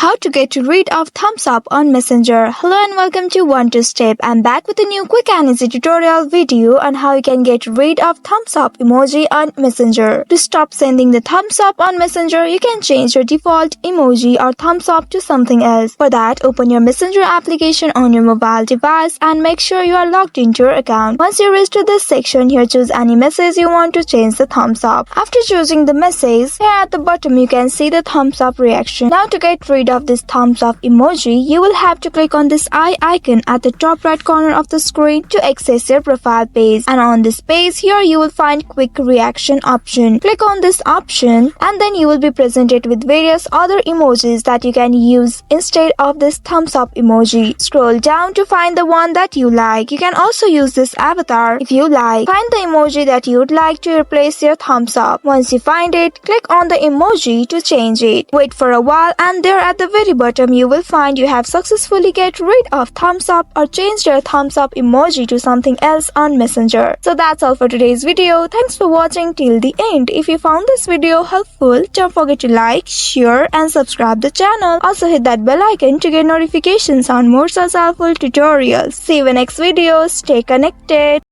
How to get rid of thumbs up on Messenger. Hello and welcome to One Two Step. I'm back with a new quick and easy tutorial video on how you can get rid of thumbs up emoji on Messenger. To stop sending the thumbs up on Messenger, you can change your default emoji or thumbs up to something else. For that, open your Messenger application on your mobile device and make sure you are logged into your account. Once you reach to this section, here choose any message you want to change the thumbs up. After choosing the message, here at the bottom you can see the thumbs up reaction. Now to get rid of this thumbs up emoji, you will have to click on this eye icon at the top right corner of the screen to access your profile page. And on this page, here you will find quick reaction option. Click on this option and then you will be presented with various other emojis that you can use instead of this thumbs up emoji. Scroll down to find the one that you like. You can also use this avatar if you like. Find the emoji that you would like to replace your thumbs up. Once you find it, click on the emoji to change it. Wait for a while and there at the very bottom you will find you have successfully get rid of thumbs up or changed your thumbs up emoji to something else on Messenger. So that's all for today's video. Thanks for watching till the end. If you found this video helpful, don't forget to like, share and subscribe the channel. Also hit that bell icon to get notifications on more such helpful tutorials. See you in next video. Stay connected.